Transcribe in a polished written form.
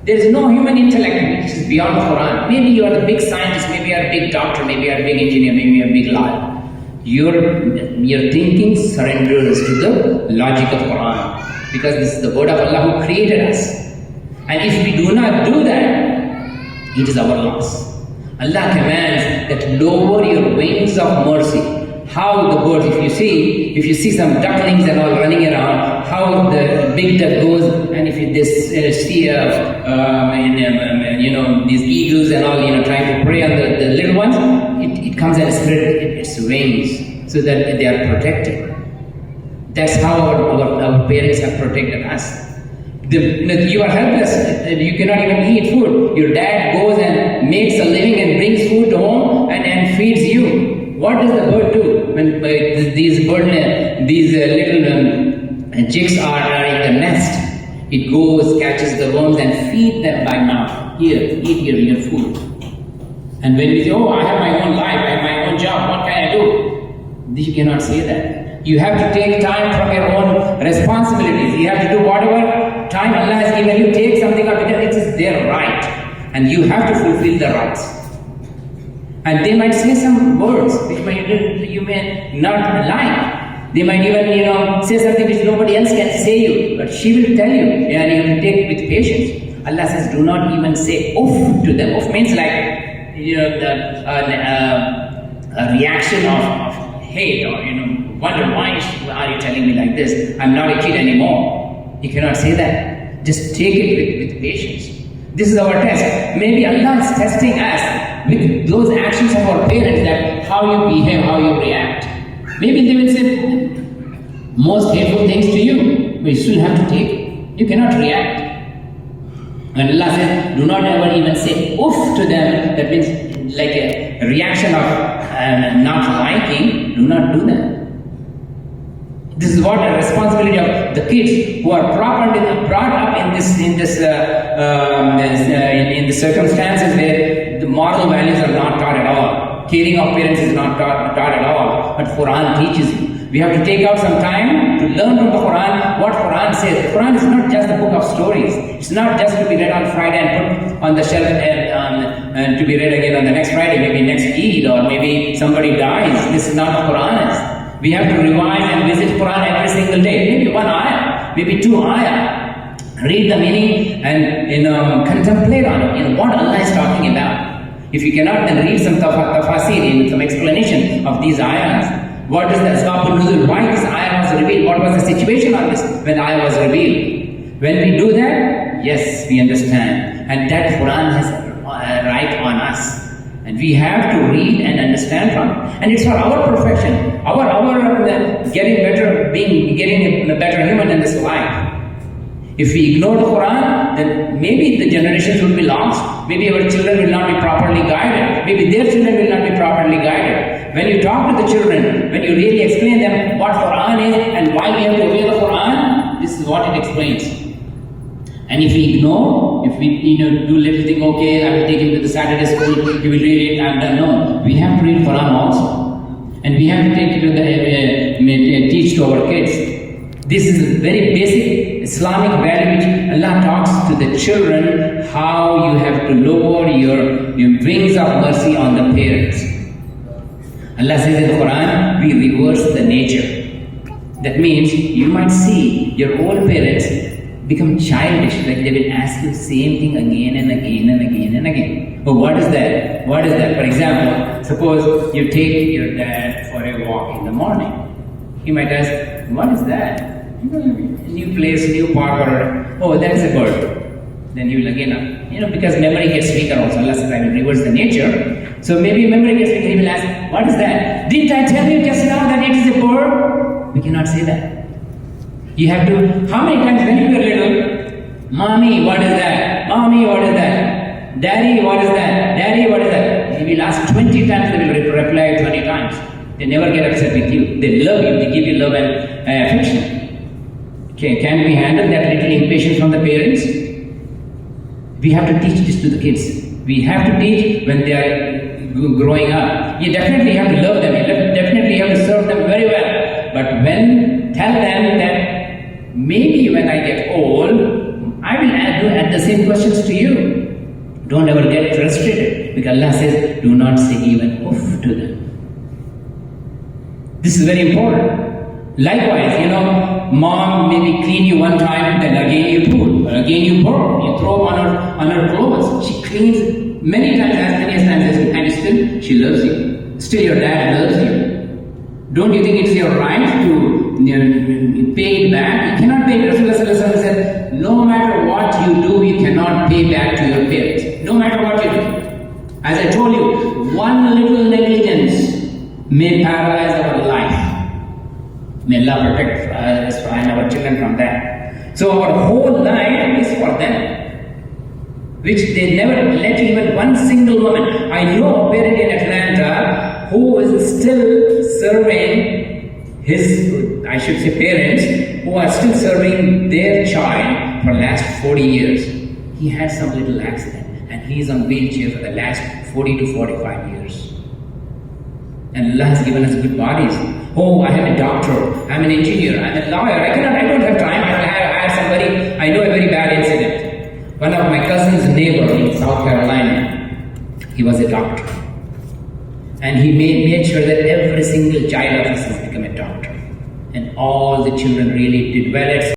There is no human intellect which is beyond the Quran. Maybe you are the big scientist, maybe you are a big doctor, maybe you are a big engineer, maybe you are a big lawyer. Your thinking surrenders to the logic of Quran, because this is the word of Allah who created us. And if we do not do that, it is our loss. Allah commands that lower your wings of mercy. How the birds, if you see some ducklings and all running around, how the big duck goes, and if you see these eagles and all trying to prey on the little ones, it comes and spreads its wings so that they are protected. That's how our parents have protected us. You are helpless. You cannot even eat food. Your dad goes and makes a living and brings food home and feeds you. What does the bird do when these little chicks are in the nest? It goes, catches the worms and feeds them by mouth. Here, eat your food. And when we say, oh, I have my own life, I have my own job, what can I do? You cannot say that. You have to take time from your own responsibilities. You have to do whatever time Allah has given you. Take something out because it is their right. And you have to fulfill the rights. And they might say some words which you may not like. They might even say something which nobody else can say you. But she will tell you, and you have to take it with patience. Allah says, do not even say oof to them. Oof means like a reaction of hate, or wonder why are you telling me like this? I'm not a kid anymore. You cannot say that. Just take it with patience. This is our test. Maybe Allah is testing us with those actions of our parents, that how you behave, how you react. Maybe they will say most hateful things to you, but you still have to take it. You cannot react. And Allah says, do not ever even say oof to them. That means like a reaction of not liking. Do not do that. This is what a responsibility of the kids who are brought up in the circumstances where the moral values are not taught at all. Caring of parents is not taught at all. But Quran teaches you. We have to take out some time to learn from the Quran what Quran says. The Quran is not just a book of stories. It's not just to be read on Friday and put on the shelf and to be read again on the next Friday, maybe next Eid, or maybe somebody dies. This is not what Quran is. We have to revise and visit Quran every single day. Maybe one ayah, maybe two ayah. Read the meaning and contemplate on it, what Allah is talking about. If you cannot, then read some tafasir, some explanation of these ayahs. What is the asbab al-nuzul? Why this ayah was revealed? What was the situation on this when the ayah was revealed? When we do that, yes, we understand. And that Quran has a right on us. And we have to read and understand from it. And it's for our perfection, our getting better, getting a better human in this life. If we ignore the Quran, then maybe the generations will be lost. Maybe our children will not be properly guided. Maybe their children will not be properly guided. When you talk to the children, when you really explain them what Quran is and why we have to obey the Quran, this is what it explains. And if we ignore, if we do little thing, okay, I will take him to the Saturday school, he will read it, I'm done. No, we have to read Quran also. And we have to take it to teach to our kids. This is a very basic Islamic value which Allah talks to the children, how you have to lower your wings of mercy on the parents. Allah says in the Quran, we reverse the nature. That means you might see your old parents become childish, like they will ask you the same thing again and again and again and again. Oh, what is that? What is that? For example, suppose you take your dad for a walk in the morning. He might ask, what is that? New place, new park, or oh, that's a bird. Then you will again, because memory gets weaker also. Allah says, I will reverse the nature. So maybe memory gets weaker, he will ask, what is that? Didn't I tell you just now that it is a bird? We cannot say that. You have to, how many times when you were little, Mommy, what is that? Mommy, what is that? Daddy, what is that? Daddy, what is that? He will ask 20 times, they will reply 20 times. They never get upset with you. They love you, they give you love and affection. Okay, can we handle that little impatience from the parents? We have to teach this to the kids. We have to teach when they are growing up. You definitely have to love them. You definitely have to serve them very well. But tell them that maybe when I get old, I will at the same questions to you. Don't ever get frustrated, because Allah says, do not say even oof to them. This is very important. Likewise, mom maybe clean you one time, then again you pull, again you burn, you throw on her clothes. She cleans many times, as many times as you, and still she loves you. Still your dad loves you. Don't you think it's your right to pay it back? You cannot pay. Rasulullah said, no matter what you do, you cannot pay back to your parents. No matter what you do. As I told you, one little negligence may paralyze our life. May Allah protect us and our children from that. So our whole life is for them, which they never let even one single moment. I know a parent in Atlanta who is still serving his, I should say parents, who are still serving their child for the last 40 years. He had some little accident and he is on wheelchair for the last 40 to 45 years. And Allah has given us good bodies. Oh, I am a doctor, I'm an engineer, I'm a lawyer. I don't have time. I have somebody, I know a very bad incident. One of my cousin's neighbor in South Carolina, he was a doctor. And he made sure that every single child of his has become a doctor. And all the children really did well at